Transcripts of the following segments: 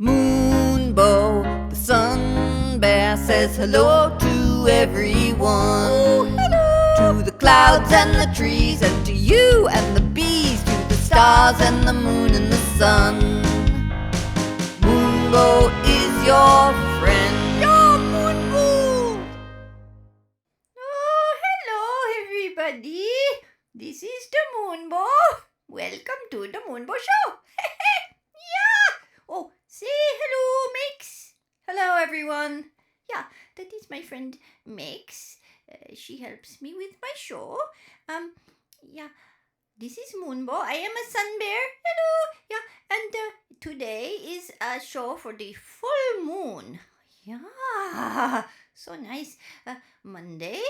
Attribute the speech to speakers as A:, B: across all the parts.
A: Moonbow the Sun Bear says hello to everyone.
B: Oh, hello!
A: To the clouds and the trees, and to you and the bees, to the stars and the moon and the sun. Moonbow is your friend.
B: Your Moonbow! Oh, hello everybody. This is the Moonbow. Welcome to the Moonbow Show. Yeah. Oh, say hello, Mix. Hello, everyone. Yeah, that is my friend Mix. She helps me with my show. Yeah, this is Moonbow. I am a sun bear. Hello. Yeah, and today is a show for the full moon. Yeah, so nice. Monday,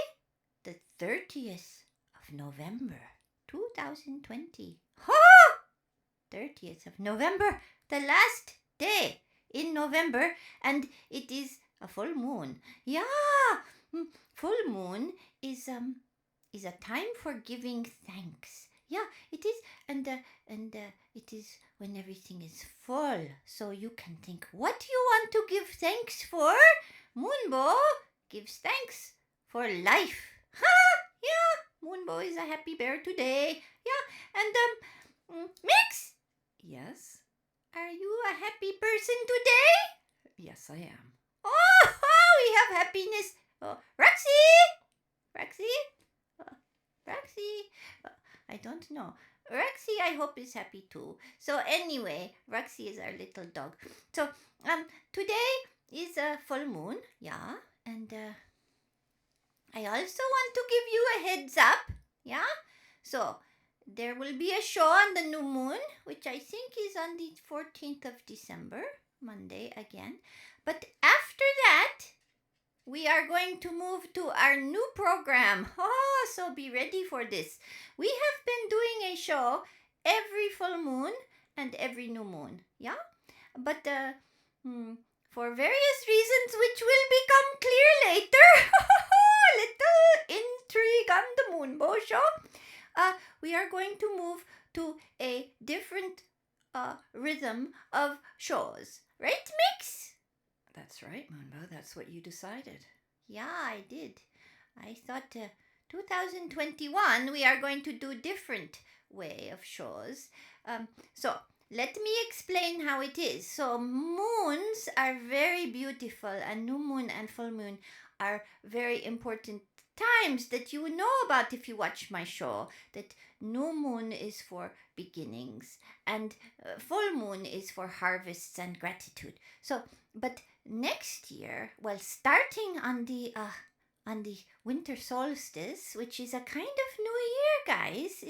B: the 30th of November, 2020. Ha! 30th of November, the last day in November, and it is a full moon. Yeah, full moon is a time for giving thanks. Yeah, it is, and it is when everything is full, so you can think what you want to give thanks for. Moonbow gives thanks for life. Ha! Yeah, Moonbow is a happy bear today. Yeah, and Mix.
A: Yes?
B: Are you a happy person today?
A: Yes, I am.
B: Oh, we have happiness. Oh, Roxy! Roxy? I don't know. Roxy, I hope, is happy too. So anyway, Roxy is our little dog. So today is a full moon, yeah, and I also want to give you a heads up, yeah. So there will be a show on the new moon, which I think is on the 14th of December, Monday again. But after that, we are going to move to our new program. Oh, so be ready for this. We have been doing a show every full moon and every new moon, yeah? But for various reasons which will become clear later, little intrigue on the Moonbow Show, we are going to move to a different rhythm of shows. Right, Mix?
A: That's right, Moonbow. That's what you decided.
B: Yeah, I did. I thought 2021 we are going to do different way of shows. So let me explain how it is. So moons are very beautiful, and new moon and full moon are very important times that you know about if you watch my show. That new moon is for beginnings, and full moon is for harvests and gratitude. So, but next year, well, starting on the winter solstice, which is a kind of new year, guys,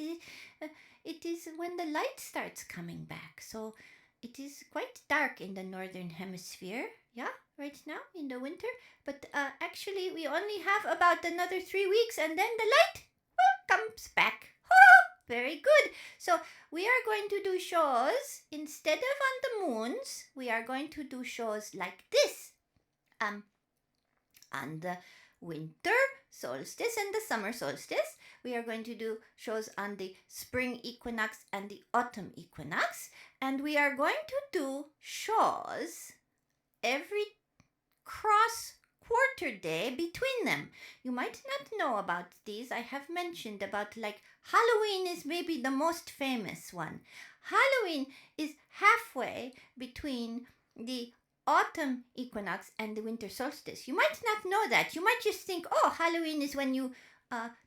B: it is when the light starts coming back. So it is quite dark in the northern hemisphere, yeah, right now in the winter. But actually, we only have about another 3 weeks, and then the light comes back. Very good. So we are going to do shows instead of on the moons. We are going to do shows like this. On the winter solstice and the summer solstice, we are going to do shows on the spring equinox and the autumn equinox, and we are going to do shows every cross quarter day between them. You might not know about these. I have mentioned about, like, Halloween is maybe the most famous one. Halloween is halfway between the autumn equinox and the winter solstice. You might not know that. You might just think, oh, Halloween is when you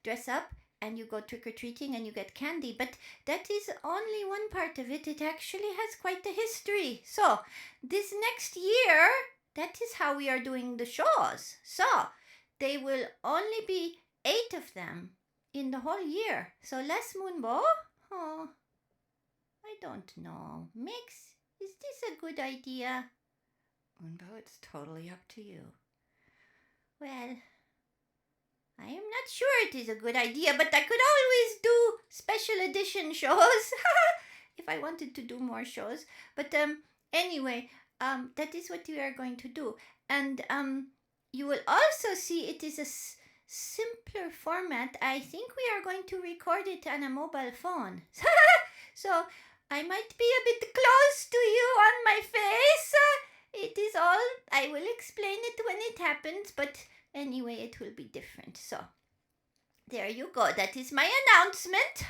B: dress up and you go trick-or-treating and you get candy. But that is only one part of it. It actually has quite a history. So this next year, that is how we are doing the shows. So they will only be 8 of them in the whole year. So less Moonbow? Oh, I don't know. Mix, is this a good idea?
A: Moonbow, it's totally up to you.
B: Well, I am not sure it is a good idea, but I could always do special edition shows if I wanted to do more shows. But anyway, that is what we are going to do. And you will also see it is a simpler format. I think we are going to record it on a mobile phone. So I might be a bit close to you on my face. I will explain it when it happens, but anyway, it will be different. So, there you go. That is my announcement.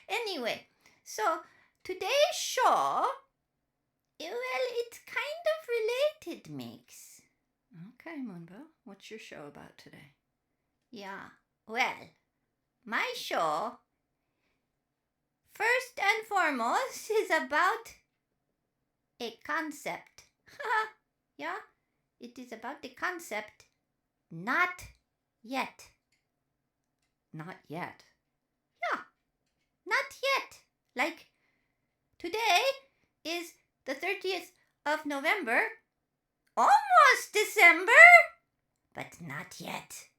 B: Anyway, so today's show, well, it's kind of related, Mix.
A: Okay, Moonbow, what's your show about today?
B: Yeah, well, my show, first and foremost, is about a concept. Yeah, it is about the concept, not yet.
A: Not yet.
B: Yeah, not yet. Like, today is the 30th of November, almost December, but not yet.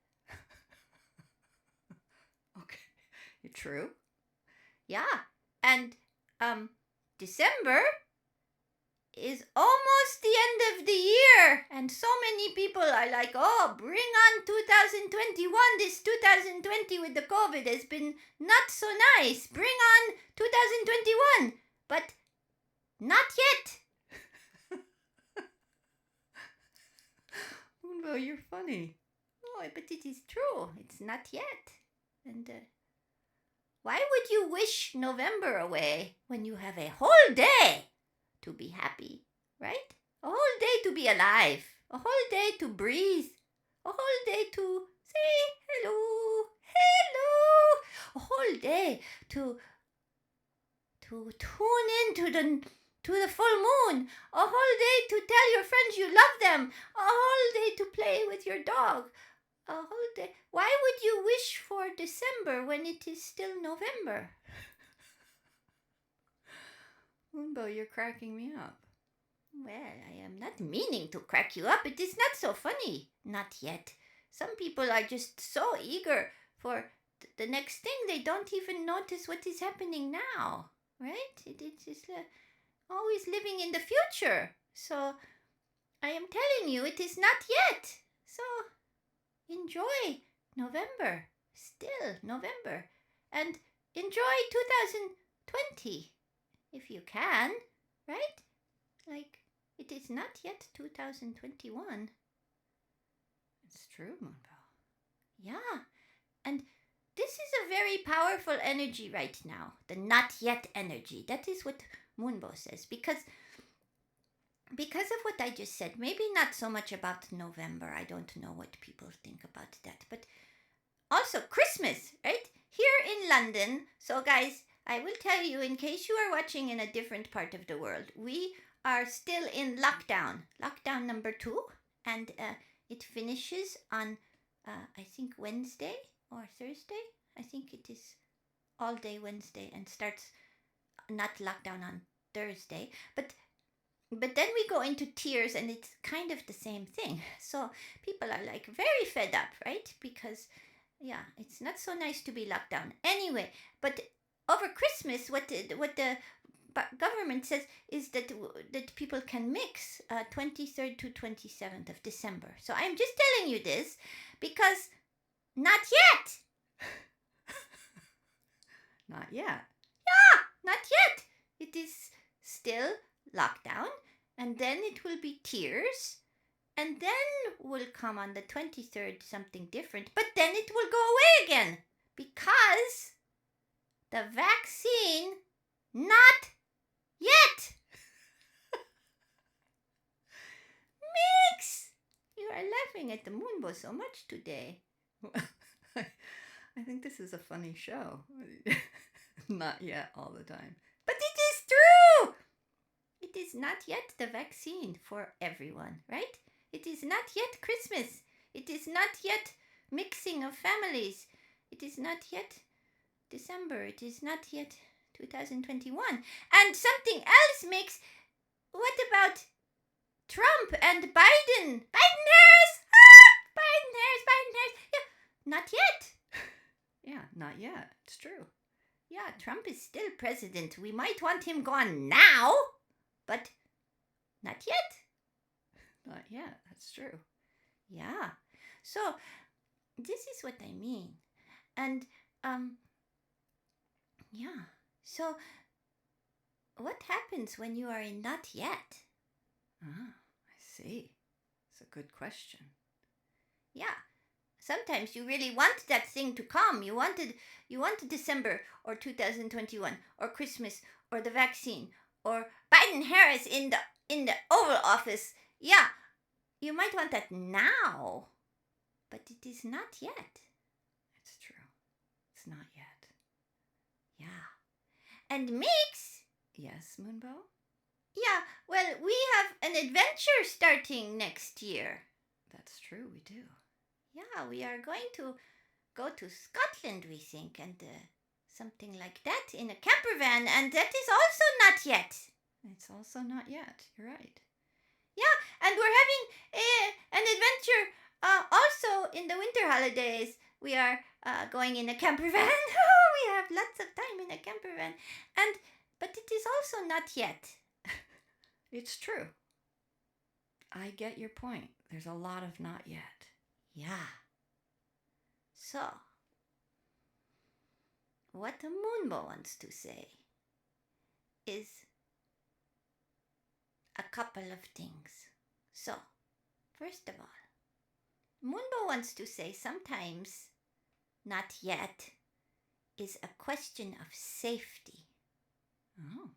A: Okay, true.
B: Yeah, and December is almost the end of the year, and so many people are like, oh, bring on 2021. This 2020 with the COVID has been not so nice. Bring on 2021, but not yet.
A: Moonbow, you're funny.
B: Oh, but it is true. It's not yet. And why would you wish November away when you have a whole day to be happy, right? A whole day to be alive. A whole day to breathe. A whole day to say hello. Hello. A whole day to tune in to the full moon. A whole day to tell your friends you love them. A whole day to play with your dog. A whole day. Why would you wish for December when it is still November?
A: Moonbow, you're cracking me up.
B: Well, I am not meaning to crack you up. It is not so funny. Not yet. Some people are just so eager for the next thing, they don't even notice what is happening now. Right? It is always living in the future. So, I am telling you, it is not yet. So, enjoy November. Still November. And enjoy 2020. If you can, right? Like, it is not yet 2021.
A: It's true, Moonbow.
B: Yeah, and this is a very powerful energy right now. The not yet energy. That is what Moonbow says. Because of what I just said, maybe not so much about November. I don't know what people think about that. But also Christmas, right? Here in London. So guys, I will tell you, in case you are watching in a different part of the world, we are still in lockdown. Lockdown number 2. And it finishes on, I think, Wednesday or Thursday. I think it is all day Wednesday and starts not lockdown on Thursday. But then we go into tiers and it's kind of the same thing. So people are like very fed up, right? Because, yeah, it's not so nice to be locked down. Anyway, but over Christmas, what the government says is that people can mix 23rd to 27th of December. So I'm just telling you this because not yet.
A: Not yet.
B: Yeah, not yet. It is still lockdown, and then it will be tiers, and then will come on the 23rd something different, but then it will go away again because the vaccine not yet. Mix! You are laughing at the Moonbow so much today.
A: I think this is a funny show. Not yet all the time.
B: But it is true! It is not yet the vaccine for everyone, right? It is not yet Christmas. It is not yet mixing of families. It is not yet December. It is not yet 2021. And something else makes... What about Trump and Biden? Biden Harris! Biden Harris! Yeah, not yet.
A: Yeah, not yet. It's true.
B: Yeah, Trump is still president. We might want him gone now, but not yet.
A: Not yet. That's true.
B: Yeah. So, this is what I mean. And, yeah. So, what happens when you are in not yet?
A: Ah, I
B: see. It's a good question.
A: Yeah. Sometimes you really want that thing to come. You wanted December or 2021 or Christmas or the vaccine or Biden Harris in the Oval Office. Yeah. You might want that now, but it is not yet.
B: It's true. It's not yet.
A: Yeah. And Mix?
B: Yes, Moonbow?
A: Yeah, well, we have an adventure starting next year.
B: That's true, we do.
A: Yeah, we are going to go to Scotland, we think, and something like that in a camper van, and that is also not yet.
B: It's also not yet. You're right.
A: Yeah, and we're having an adventure also in the winter holidays. We are going in a camper van. We have lots of time in a camper van, but it is also not yet.
B: It's true. I get your point. There's a lot of not yet.
A: Yeah. So, what the Moonbow wants to say is a couple of things. So, first of all, Moonbow wants to say sometimes not yet is a question of safety.
B: Oh.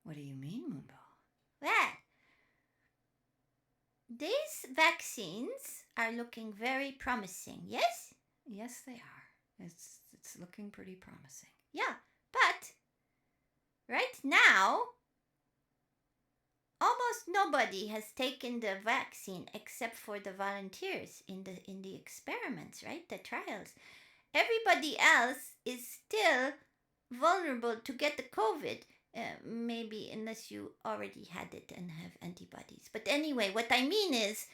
B: What do you mean, Moonbow?
A: Well, these vaccines are looking very promising, yes?
B: Yes, they are. It's looking pretty promising.
A: Yeah, but right now, almost nobody has taken the vaccine except for the volunteers in the experiments, right? The trials. Everybody else is still vulnerable to get the COVID. Maybe unless you already had it and have antibodies. But anyway, what I mean is,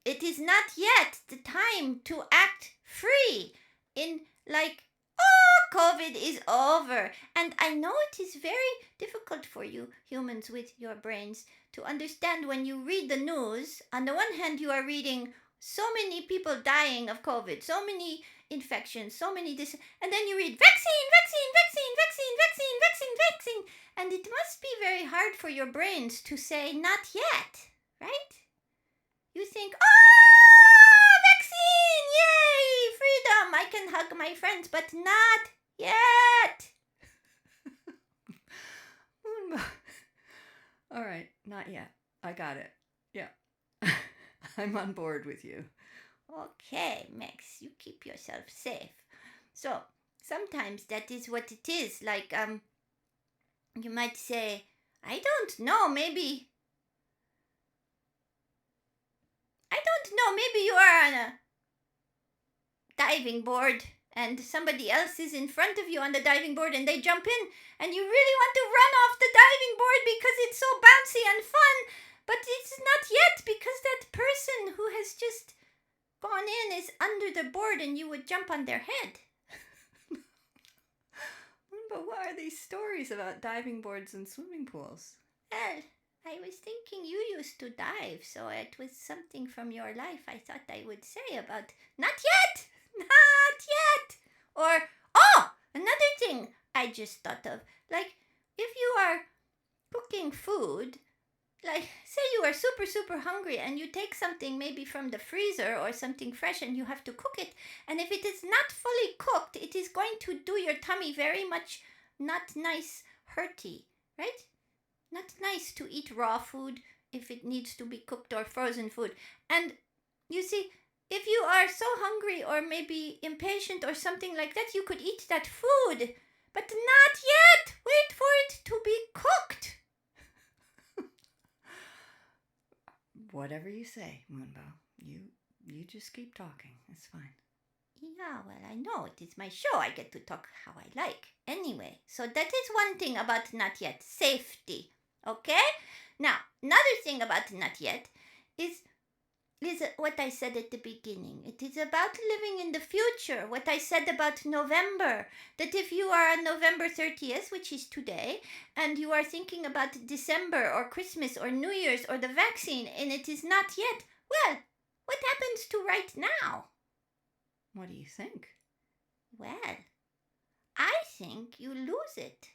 A: it is not yet the time to act free in like, oh, COVID is over. And I know it is very difficult for you humans with your brains to understand when you read the news. On the one hand, you are reading so many people dying of COVID, so many infections, so many this, and then you read vaccine, vaccine, vaccine, vaccine, vaccine, vaccine, vaccine, and it must be very hard for your brains to say not yet, right? You think, oh, vaccine, yay, freedom, I can hug my friends, but not yet.
B: All right, not yet. I got it. Yeah. I'm on board with you.
A: Okay, Max, you keep yourself safe. So, sometimes that is what it is. Like, you might say, I don't know, maybe you are on a diving board and somebody else is in front of you on the diving board and they jump in and you really want to run off the diving board because it's so bouncy and fun, but it's not yet because that person who has just gone in is under the board and you would jump on their head.
B: But what are these stories about diving boards and swimming pools?
A: Well, I was thinking you used to dive, so it was something from your life I thought I would say about not yet, not yet. Or, oh, another thing I just thought of. Like, if you are cooking food, like, say you are super, super hungry and you take something maybe from the freezer or something fresh and you have to cook it. And if it is not fully cooked, it is going to do your tummy very much not nice, hurty, right? Not nice to eat raw food if it needs to be cooked or frozen food. And you see, if you are so hungry or maybe impatient or something like that, you could eat that food. But not yet! Wait for it to be cooked!
B: Whatever you say, Moonbow. You just keep talking. It's fine.
A: Yeah, well, I know. It is my show. I get to talk how I like. Anyway, so that is one thing about not yet. Safety. Okay? Now, another thing about not yet is what I said at the beginning. It is about living in the future. What I said about November. That if you are on November 30th, which is today, and you are thinking about December or Christmas or New Year's or the vaccine, and it is not yet, well, what happens to right now?
B: What do you think?
A: Well, I think you lose it.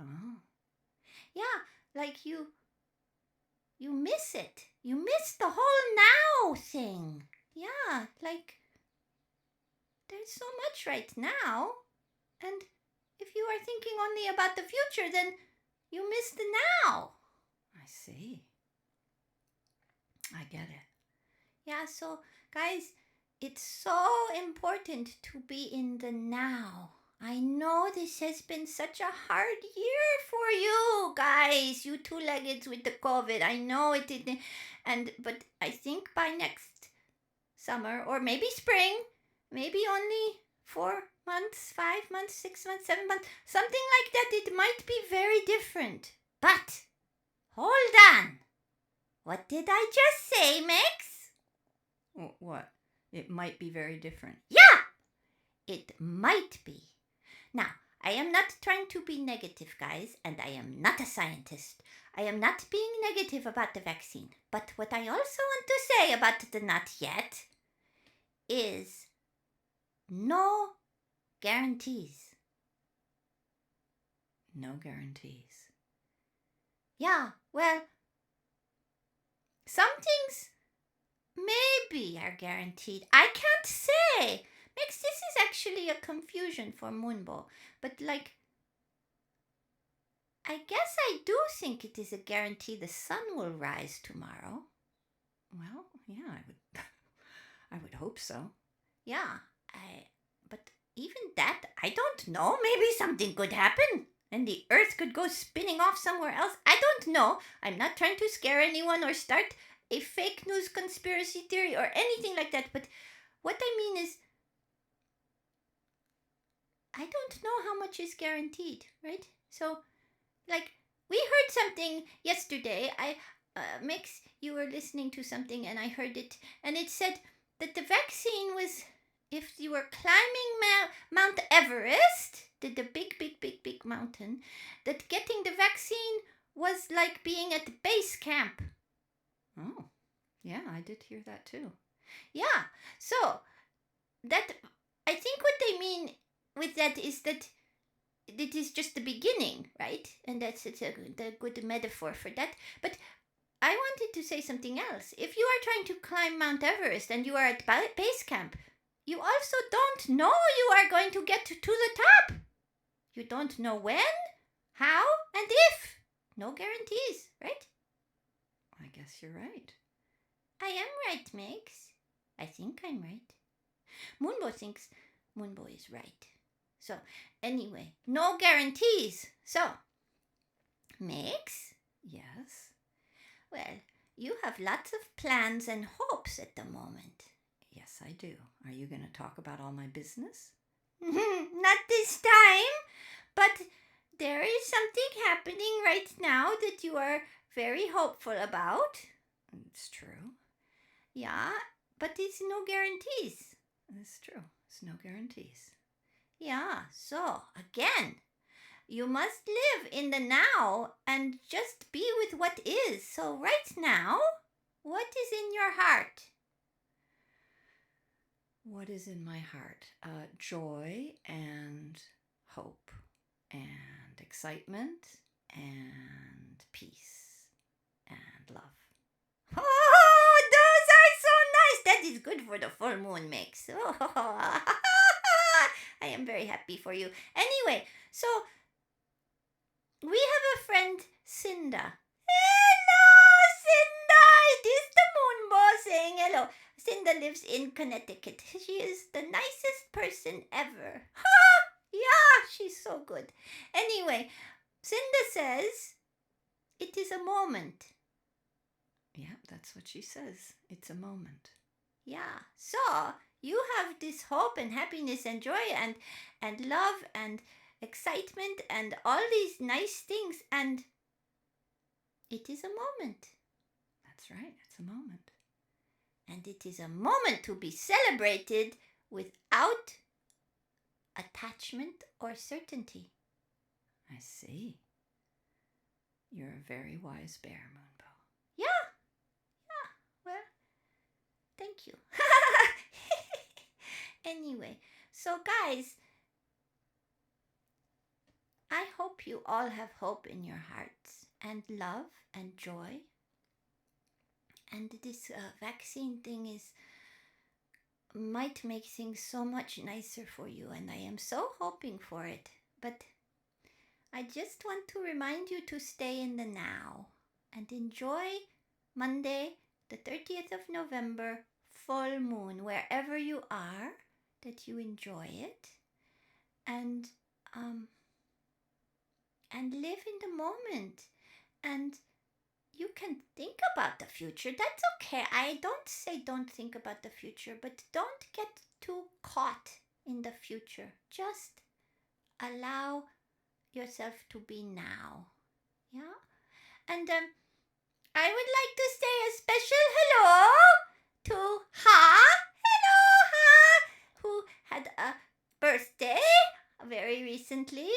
B: Oh.
A: Yeah, like you you miss it. You miss the whole now thing. Yeah, like there's so much right now. And if you are thinking only about the future, then you miss the now.
B: I see. I get it.
A: Yeah, so guys, it's so important to be in the now. I know this has been such a hard year for you guys, you two-leggeds with the COVID. I know it didn't, but I think by next summer or maybe spring, maybe only 4 months, 5 months, 6 months, 7 months, something like that, it might be very different. But hold on. What did I just say, Max?
B: What? It might be very different.
A: Yeah, it might be. Now, I am not trying to be negative, guys, and I am not a scientist. I am not being negative about the vaccine. But what I also want to say about the not yet is no guarantees.
B: No guarantees.
A: Yeah, well, some things maybe are guaranteed. I can't say. Max, this is actually a confusion for Moonbow. But like, I guess I do think it is a guarantee the sun will rise tomorrow.
B: Well, yeah, I would hope so.
A: Yeah, but even that, I don't know. Maybe something could happen. And the earth could go spinning off somewhere else. I don't know. I'm not trying to scare anyone or start a fake news conspiracy theory or anything like that. But what I mean is, I don't know how much is guaranteed, right? So, like, we heard something yesterday. Mix, you were listening to something and I heard it. And it said that the vaccine was, if you were climbing Mount Everest, the big mountain, that getting the vaccine was like being at the base camp.
B: Oh, yeah, I did hear that too.
A: Yeah, so that, I think what they mean with that is that it is just the beginning, right? And that's a good metaphor for that. But I wanted to say something else. If you are trying to climb Mount Everest and you are at base camp, you also don't know you are going to get to the top. You don't know when, how, and if. No guarantees, right?
B: I guess you're right.
A: I am right, Megs. I think I'm right. Moonbow thinks Moonbow is right. So, anyway, no guarantees. So, Megs?
B: Yes?
A: Well, you have lots of plans and hopes at the moment.
B: Yes, I do. Are you going to talk about all my business?
A: Not this time, but there is something happening right now that you are very hopeful about.
B: It's true.
A: Yeah, but it's no guarantees.
B: It's true. It's no guarantees.
A: Yeah, so again, you must live in the now and just be with what is. So right now, what is in your heart?
B: What is in my heart? Joy and hope and excitement and peace and love.
A: Oh, those are so nice. That is good for the full moon mix. Oh, I am very happy for you. Anyway, so we have a friend, Cinda. Hello, Cinda. It is the Moonbow saying hello. Cinda lives in Connecticut. She is the nicest person ever. Ha! Yeah, she's so good. Anyway, Cinda says it is a moment.
B: Yeah, that's what she says. It's a moment.
A: Yeah, so you have this hope and happiness and joy and love and excitement and all these nice things, and it is a moment.
B: That's right, it's a moment.
A: And it is a moment to be celebrated without attachment or certainty.
B: I see. You're a very wise bear, Moonbow.
A: Yeah, well, thank you. Anyway, so guys, I hope you all have hope in your hearts and love and joy And this vaccine thing might make things so much nicer for you, and I am so hoping for it. But I just want to remind you to stay in the now and enjoy Monday, the 30th of November, full moon, wherever you are, that you enjoy it, and live in the moment. And you can think about the future. That's okay. I don't say don't think about the future, but don't get too caught in the future. Just allow yourself to be now. Yeah? And I would like to say a special hello to hello Ha, who had a birthday very recently,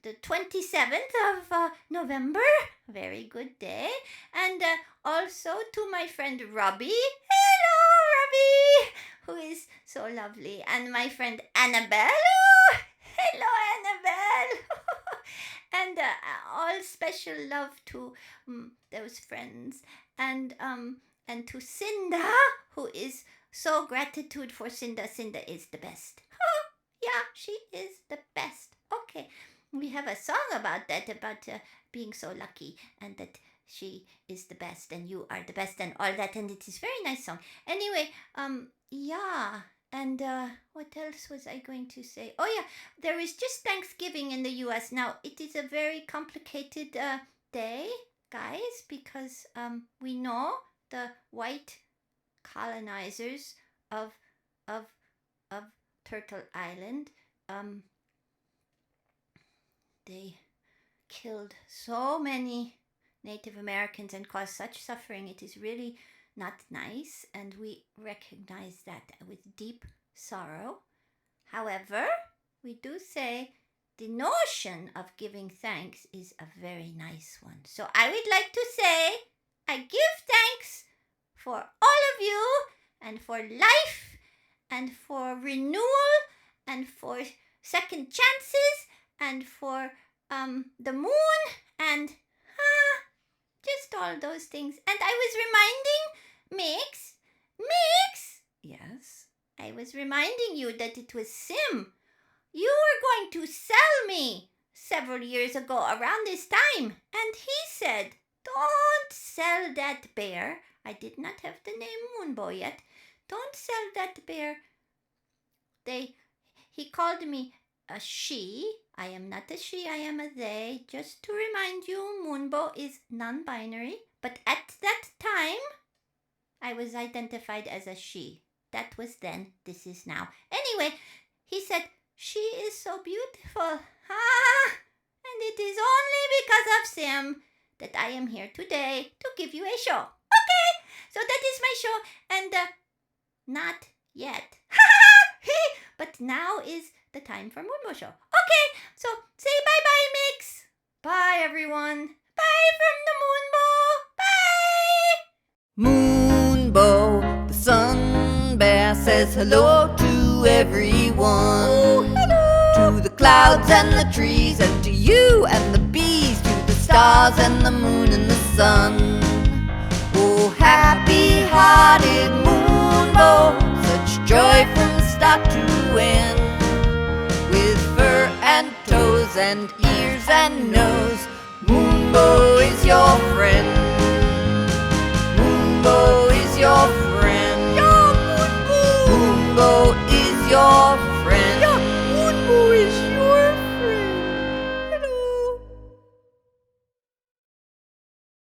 A: the 27th of November. Very good day. And also to my friend Robbie. Hello, Robbie, who is so lovely. And my friend Annabelle. Oh, hello, Annabelle. And all special love to those friends. And to Cinda, who is so gratitude for Cinda. Cinda is the best. Yeah, she is the best. Okay, we have a song about that, about being so lucky and that she is the best and you are the best and all that, and it is very nice song. Anyway, yeah, and what else was I going to say? Oh yeah, there is just Thanksgiving in the U.S. Now, it is a very complicated day, guys, because we know the white colonizers of Turtle Island, they killed so many Native Americans and caused such suffering. It is really not nice, and we recognize that with deep sorrow. However, we do say the notion of giving thanks is a very nice one. So I would like to say I give thanks for all of you and for life and for renewal, and for second chances, and for the moon, and just all those things. And I was reminding Mix, yes, I was reminding you that it was Sim. You were going to sell me several years ago around this time, and he said, don't sell that bear. I did not have the name Moonbow yet. Don't sell that bear. He called me a she. I am not a she, I am a they. Just to remind you, Moonbow is non-binary. But at that time, I was identified as a she. That was then, this is now. Anyway, he said, she is so beautiful. And it is only because of Sim that I am here today to give you a show. Okay, so that is my show, and not yet. But now is the time for Moonbow Show. Okay, so say bye-bye, Mix. Bye, everyone. Bye from the Moonbow. Bye.
B: Moonbow the Sun Bear says hello to everyone.
A: Oh, hello.
B: To the clouds and the trees, and to you and the bees, to the stars and the moon and the sun. Oh, happy-hearted Moonbow, such joy from start to end, with fur and toes and ears and nose. Moonbow